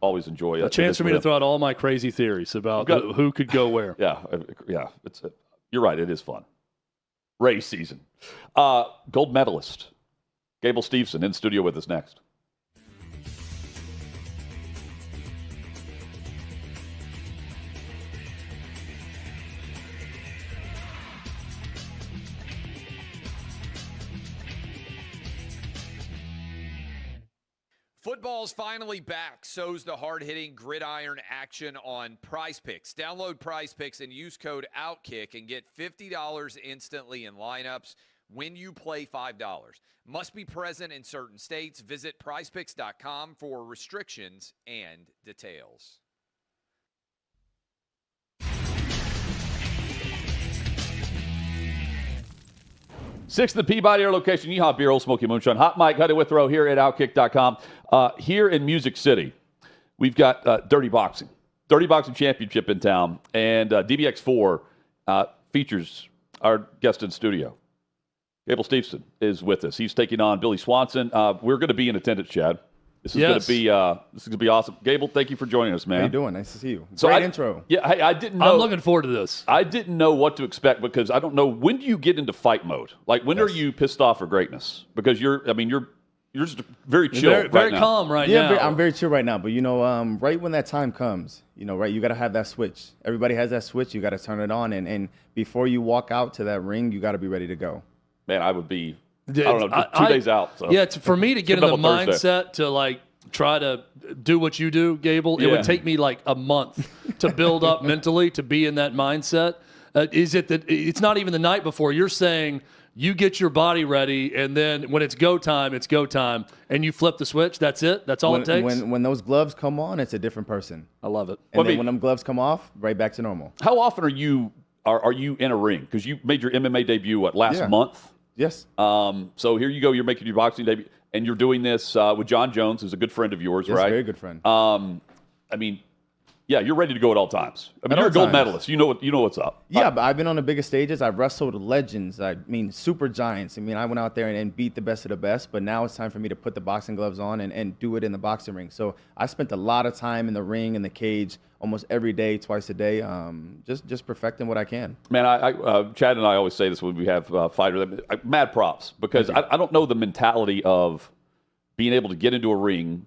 always enjoy a chance for me to throw out all my crazy theories about who could go where. Yeah. You're right. It is fun. Race season. Gold medalist Gable Steveson in studio with us next. Football's finally back. So's the hard-hitting gridiron action on Prize Picks. Download Prize Picks and use code OutKick and get $50 instantly in lineups when you play $5. Must be present in certain states. Visit prizepicks.com for restrictions and details. 6th the Peabody Air location, Yeehaw Beer, Old Smoky Moonshine, Hot Mike, Huddy Withrow here at OutKick.com. Here in Music City, we've got Dirty Boxing. Dirty Boxing Championship in town, and DBX4 features our guest in studio. Gable Steveson is with us. He's taking on Billy Swanson. We're going to be in attendance, Chad. This is going to be awesome. Gable, thank you for joining us, man. How you doing? Nice to see you. So Great intro. Yeah, hey, I didn't know. I'm looking forward to this. I didn't know what to expect because I don't know, when do you get into fight mode? Like, when are you pissed off for greatness? Because you're just very chill, very calm right now. Yeah, I'm very chill right now. But right when that time comes, right, you got to have that switch. Everybody has that switch. You got to turn it on, and before you walk out to that ring, you got to be ready to go. Man, I would be. I don't know, 2 days out. So. Yeah, for me to get in the mindset to try to do what you do, Gable, it would take me like a month to build up mentally to be in that mindset. Is it that it's not even the night before? You're saying you get your body ready, and then when it's go time, and you flip the switch. That's it. That's all it takes. When those gloves come on, it's a different person. I love it. And then when them gloves come off, right back to normal. How often are you in a ring? Because you made your MMA debut last month? Yes. So here you go. You're making your boxing debut, and you're doing this with Jon Jones, who's a good friend of yours, yes, right? Very good friend. You're ready to go at all times. You're a gold medalist. You know what's up. Yeah, but I've been on the biggest stages. I've wrestled legends. Super giants. I went out there and beat the best of the best. But now it's time for me to put the boxing gloves on and do it in the boxing ring. So I spent a lot of time in the ring, in the cage, almost every day, twice a day, just perfecting what I can. Man, Chad and I always say this when we have fighters. Mad props, because I don't know the mentality of being able to get into a ring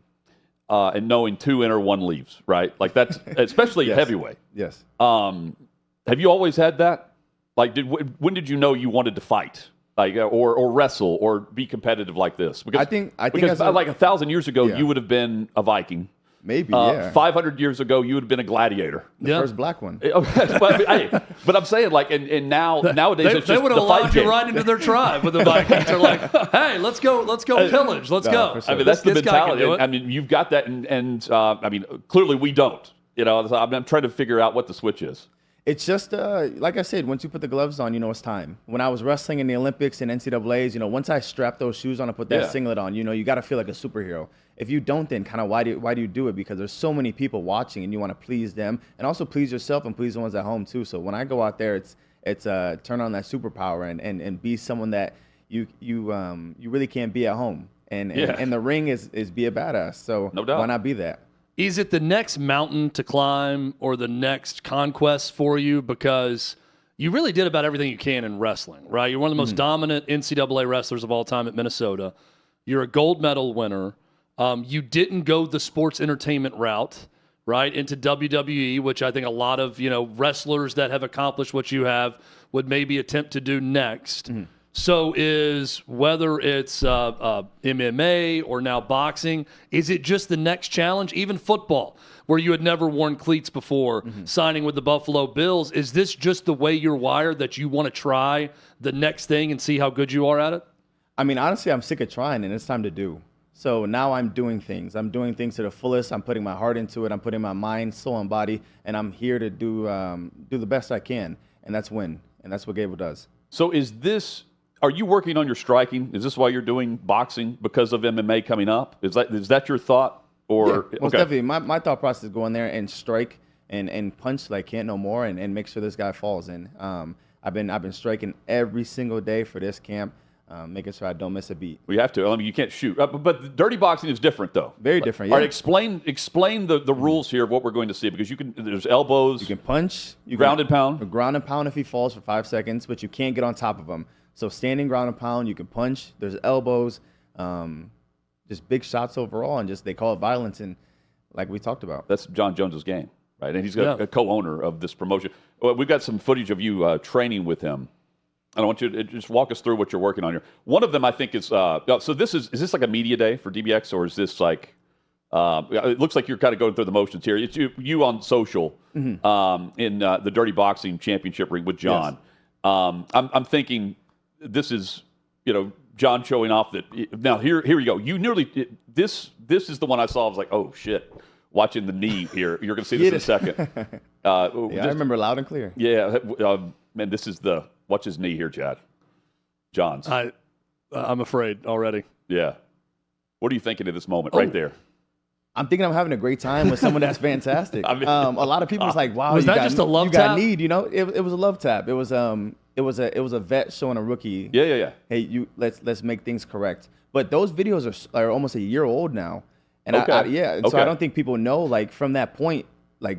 and knowing 2 enter, 1 leaves, right? Like that's especially Yes. heavyweight. Yes. Have you always had that? Like, when did you know you wanted to fight, like, or wrestle, or be competitive like this? Because I think because like 1,000 years ago, Yeah. you would have been a Viking. Maybe, yeah. 500 years ago, you would have been a gladiator. The first black one. but I'm saying, like, and nowadays it's They just would have the fight allowed you game. right into their tribe with the Vikings. They're like, hey, let's go pillage. Let's No, go. for sure. I mean, that's the This guy can mentality. do it. I mean, you've got that, and I mean, clearly we don't. You know, so I'm trying to figure out what the switch is. It's just, like I said, once you put the gloves on, you know it's time. When I was wrestling in the Olympics and NCAAs, you know, once I strapped those shoes on and put that Yeah. singlet on, you know, you got to feel like a superhero. If you don't, then kind of why do you do it? Because there's so many people watching, and you want to please them, and also please yourself and please the ones at home too. So when I go out there, it's turn on that superpower and be someone that you really can't be at home. And the ring is be a badass. So No doubt. why not be that? Is it the next mountain to climb or the next conquest for you? Because you really did about everything you can in wrestling, right? You're one of the most dominant NCAA wrestlers of all time at Minnesota. You're a gold medal winner. You didn't go the sports entertainment route, right, into WWE, which I think a lot of, you know, wrestlers that have accomplished what you have would maybe attempt to do next. So whether it's MMA or now boxing, is it just the next challenge? Even football, where you had never worn cleats before, signing with the Buffalo Bills, is this just the way you're wired that you want to try the next thing and see how good you are at it? I mean, honestly, I'm sick of trying, and it's time to do. So now I'm doing things. I'm doing things to the fullest. I'm putting my heart into it. I'm putting my mind, soul, and body, and I'm here to do the best I can, and that's win. And that's what Gable does. So are you working on your striking? Is this why you're doing boxing because of MMA coming up? Is that your thought? Or Yeah, most definitely. My thought process is go in there and strike and punch like can't no more and make sure this guy falls in. I've been striking every single day for this camp, making sure I don't miss a beat. We have to. I mean, you can't shoot. But dirty boxing is different, though. Very different. All Yeah. right, explain the rules here of what we're going to see, because there's elbows. You can punch. You Ground can, and pound. Ground and pound if he falls for 5 seconds, but you can't get on top of him. So standing ground and pound, you can punch. There's elbows, just big shots overall, and just they call it violence, and like we talked about. That's Jon Jones's game, right? And he's got a co-owner of this promotion. Well, we've got some footage of you training with him. And I want you to just walk us through what you're working on here. One of them, I think, is so this is this like a media day for DBX, or is this like it looks like you're kind of going through the motions here. It's you on social in the Dirty Boxing Championship ring with Jon. Yes. I'm thinking this is, you know, Jon showing off that. Now here you go. You nearly this is the one I saw. I was like, oh shit. Watching the knee here. You're going to see this in a second. I remember loud and clear. Yeah, man, this is watch his knee here, Chad. Jon's. I'm afraid already. Yeah. What are you thinking at this moment right there? I'm thinking I'm having a great time with someone that's fantastic. I mean, a lot of people was like, "Wow, was that just a love tap? Got need?" You know, it was a love tap. It was a vet showing a rookie. Yeah. Hey, let's make things correct. But those videos are almost a year old now, and Okay. So I don't think people know, like, from that point, like,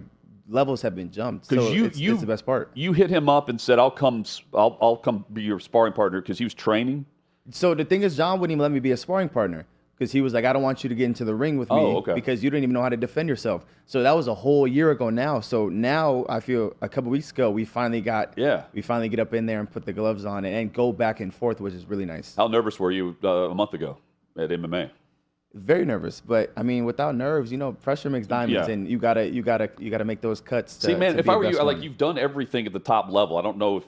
levels have been jumped. So it's the best part. You hit him up and said, I'll come be your sparring partner, because he was training. So the thing is, Jon wouldn't even let me be a sparring partner, because he was like, I don't want you to get into the ring with me because you didn't even know how to defend yourself. So that was a whole year ago now. So now I feel a couple weeks ago we finally get up in there and put the gloves on and go back and forth, which is really nice. How nervous were you a month ago at MMA? Very nervous, but I mean, without nerves, you know, pressure makes diamonds, and you gotta make those cuts. See, man, if I were you, like, you've done everything at the top level. I don't know if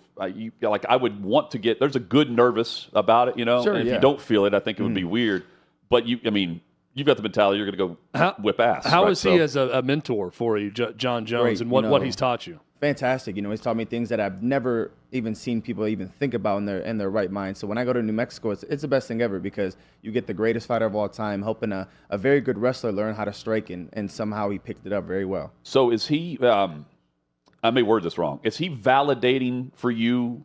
I would want to get. There's a good nervous about it, you know. Sure, and if you don't feel it, I think it would be weird. But you've got the mentality you're going to go whip ass. How is he as a mentor for you, Jon Jones, Great, and what he's taught you? Fantastic. You know, he's taught me things that I've never even seen people even think about in their right mind. So when I go to New Mexico, it's the best thing ever, because you get the greatest fighter of all time helping a very good wrestler learn how to strike, and somehow he picked it up very well. So is he, I may word this wrong, is he validating for you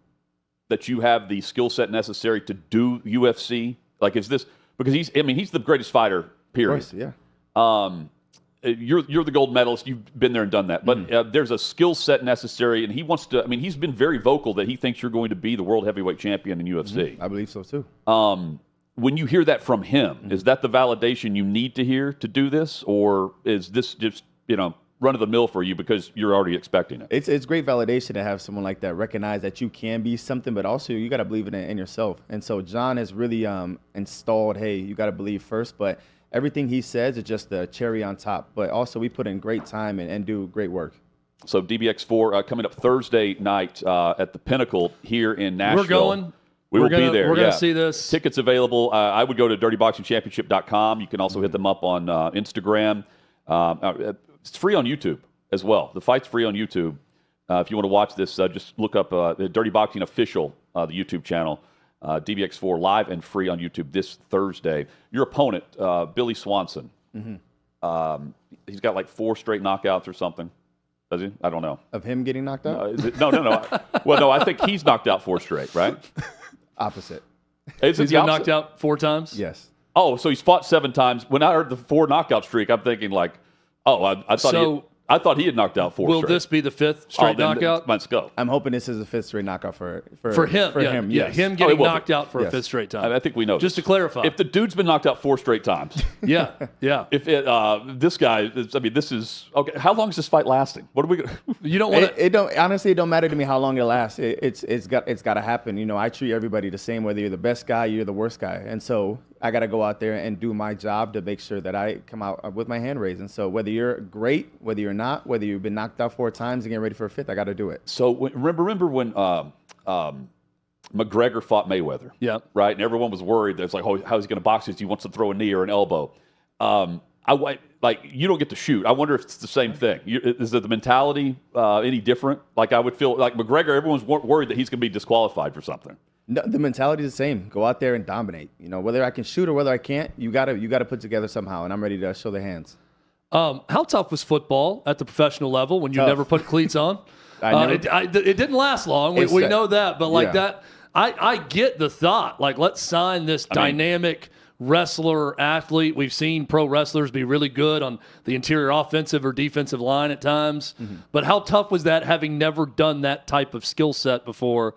that you have the skill set necessary to do UFC? Like, is this, because he's the greatest fighter, period. Of course, yeah. You're the gold medalist. You've been there and done that. But there's a skill set necessary, and he wants to. I mean, he's been very vocal that he thinks you're going to be the world heavyweight champion in UFC. I believe so too. when you hear that from him, is that the validation you need to hear to do this, or is this just run of the mill for you because you're already expecting it? It's great validation to have someone like that recognize that you can be something, but also you got to believe in yourself. And so Jon has really installed, hey, you got to believe first, but everything he says is just the cherry on top. But also we put in great time and do great work. So DBX4 coming up Thursday night at the Pinnacle here in Nashville. We're going. We will be there. We're going to see this. Tickets available. I would go to dirtyboxingchampionship.com. You can also hit them up on Instagram. It's free on YouTube as well. The fight's free on YouTube. If you want to watch this, just look up the Dirty Boxing Official, the YouTube channel. DBX4 live and free on YouTube this Thursday. Your opponent, Billy Swanson. He's got like 4 straight knockouts or something. Does he? I don't know. Of him getting knocked out? No. Well, no, I think he's knocked out 4 straight, right? Opposite. Is it He's the been opposite? knocked out 4 times? Yes. Oh, so he's fought 7 times. When I heard the 4 knockout streak, I'm thinking like, I thought he had knocked out 4 Will straight. this be the 5th straight then knockout? Let's go. I'm hoping this is a 5th straight knockout for him. him, yes. Him it getting will be. knocked out for a Yes. 5th straight time. I think we know. Just this. to clarify. If the dude's been knocked out 4 straight times, yeah. if this guy, this is okay. How long is this fight lasting? What are we? You don't want to. It don't matter to me how long it lasts. It's got to happen. I treat everybody the same, whether you're the best guy, you're the worst guy, and so I got to go out there and do my job to make sure that I come out with my hand raised. And so whether you're great, whether you're not, whether you've been knocked out 4 times and getting ready for a 5th, I got to do it. So remember when McGregor fought Mayweather? Yeah. Right, and everyone was worried. There's like, oh, how's he going to box this? He wants to throw a knee or an elbow. You don't get to shoot. I wonder if it's the same thing. Is the mentality any different? Like I would feel like McGregor. Everyone's worried that he's going to be disqualified for something. No, the mentality is the same. Go out there and dominate. Whether I can shoot or whether I can't, you gotta put together somehow, and I'm ready to show the hands. How tough was football at the professional level when you Tough. never put cleats on? I it didn't last long. We know that, but like that, I get the thought. Like, let's sign this dynamic wrestler athlete. We've seen pro wrestlers be really good on the interior offensive or defensive line at times. But how tough was that, having never done that type of skill set before?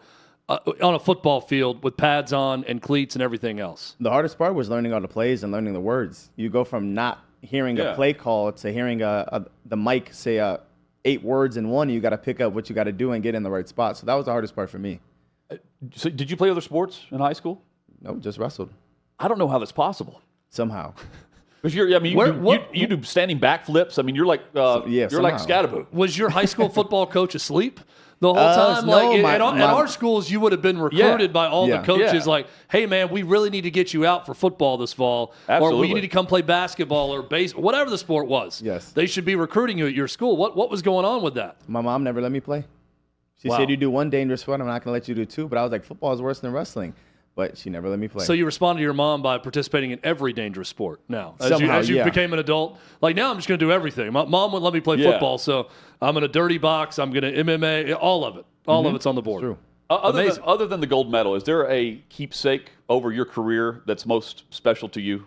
On a football field with pads on and cleats and everything else. The hardest part was learning all the plays and learning the words. You go from not hearing a play call to hearing the mic say 8 words in one. You got to pick up what you got to do and get in the right spot. So that was the hardest part for me. So did you play other sports in high school? No, just wrestled I don't know how that's possible. somehow. Because you do standing backflips. I mean, you're like you're like Scatterboot. Was your high school football coach asleep the whole time? No, at our schools, you would have been recruited by all the coaches. Yeah. Like, hey man, we really need to get you out for football this fall, Absolutely. or we need to come play basketball or baseball, whatever the sport was. Yes. They should be recruiting you at your school. What was going on with that? My mom never let me play. She Wow. said, you do one dangerous one, I'm not going to let you do 2. But I was like, football is worse than wrestling. But she never let me play. So you responded to your mom by participating in every dangerous sport now. Somehow, as you became an adult. Like, now I'm just going to do everything. My mom wouldn't let me play football, so I'm going to dirty box, I'm going to MMA, all of it. All of it's on the board. True. Other than the gold medal, is there a keepsake over your career that's most special to you?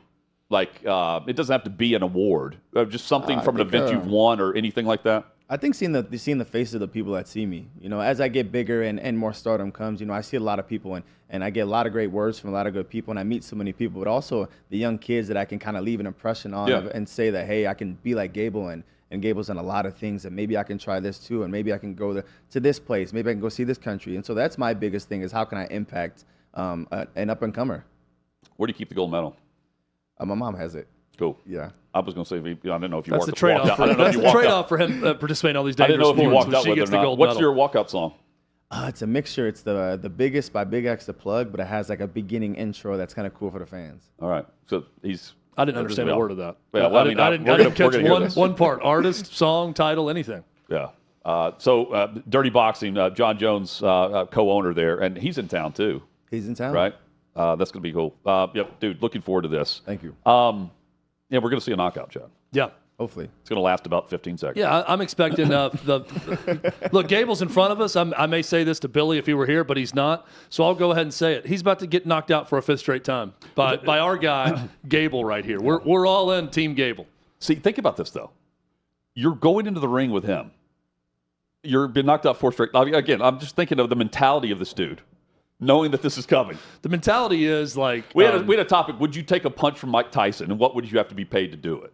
Like, it doesn't have to be an award, just something from an event you've won or anything like that? I think seeing the faces of the people that see me, as I get bigger and more stardom comes, I see a lot of people and I get a lot of great words from a lot of good people and I meet so many people, but also the young kids that I can kind of leave an impression on and say that, hey, I can be like Gable and Gable's done a lot of things and maybe I can try this too and maybe I can go to this place, maybe I can go see this country. And so that's my biggest thing is how can I impact an up-and-comer. Where do you keep the gold medal? My mom has it. Cool. Yeah. I was going to say, I didn't know if you That's walked the trade-off. out. I don't know if That's you the walked trade-off out. for him participating in all these I didn't dangerous know if you sports. walked out She with it gets or the not. gold What's medal. your walk-out song? It's a mixture. It's the biggest by Big X the Plug, but it has like a beginning intro that's kind of cool for the fans. All right. So he's... I didn't understand a word of that. Yeah, well, I didn't catch hear this. one part. Artist, song, title, anything. Yeah. So Dirty Boxing, Jon Jones, co-owner there, and he's in town too. He's in town? Right? That's going to be cool. Yep, dude, looking forward to this. Thank you. Yeah, we're going to see a knockout, John. Yeah. Hopefully. It's going to last about 15 seconds. Yeah, I'm expecting look, Gable's in front of us. I may say this to Billy if he were here, but he's not. So I'll go ahead and say it. He's about to get knocked out for a 5th straight time by our guy, Gable, right here. We're all in Team Gable. See, think about this, though. You're going into the ring with him. You've been knocked out 4 straight. Again, I'm just thinking of the mentality of this dude. knowing that this is coming. The mentality is like We had a topic. Would you take a punch from Mike Tyson, and what would you have to be paid to do it?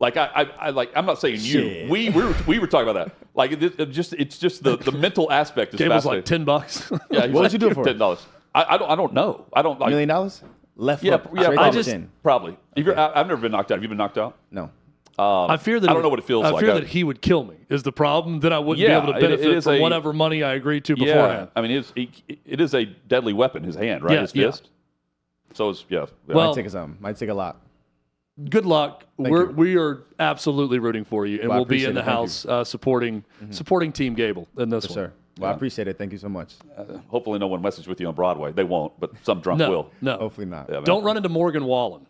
Like I'm not saying you. We were talking about that. Like it's just the mental aspect is Game was fascinating. like $10. Yeah, What would you do for it? $10? I don't know. I don't like $1 million? Left Yeah, hook, yeah. straight I to the just chin. probably. I've never been knocked out. Have you been knocked out? No. I fear that I don't know what it feels like. I fear that he would kill me. Is the problem that I wouldn't be able to benefit from whatever money I agreed to beforehand? I mean, it is a deadly weapon. His hand, right? Yeah, His fist. So it's Well, Might take some. Might take a lot. Good luck. you. We are absolutely rooting for you, and Well, I we'll be in appreciate the it. Thank house supporting Team Gable in this Yes, one. sir. Well, I appreciate it. Thank you so much. hopefully no one messes with you on Broadway. They won't, but some drunk will. No. Hopefully not. Yeah, man. Don't run into Morgan Wallen.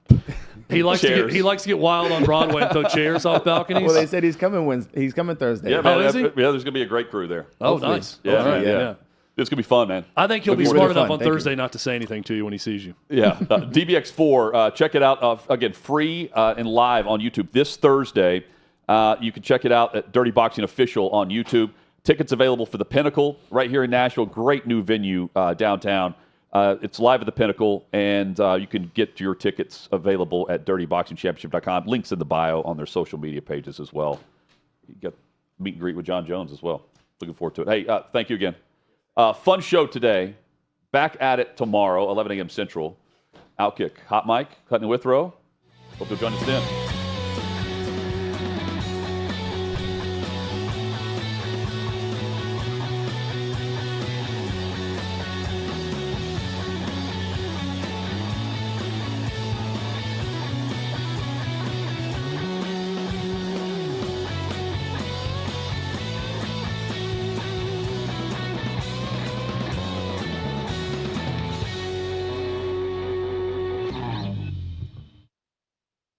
He likes to get wild on Broadway and throw chairs off balconies. Well, they said he's coming He's coming Thursday. Yeah, man. is he? Yeah, there's gonna be a great crew there. Oh, Hopefully. nice. Yeah, All right, yeah. It's gonna be fun, man. I think he'll be Looking smart forward to enough fun. on Thank you. Thursday not to say anything to you when he sees you. Yeah, DBX4. Check it out again, free and live on YouTube this Thursday. You can check it out at Dirty Boxing Official on YouTube. Tickets available for the Pinnacle right here in Nashville. Great new venue downtown. It's live at the Pinnacle, and you can get your tickets available at DirtyBoxingChampionship.com. Links in the bio on their social media pages as well. You got meet and greet with Jon Jones as well. Looking forward to it. Hey, thank you again. Fun show today. Back at it tomorrow, 11 a.m. Central. OutKick. Hot Mike, Cutting Withrow. Hope you'll join us then.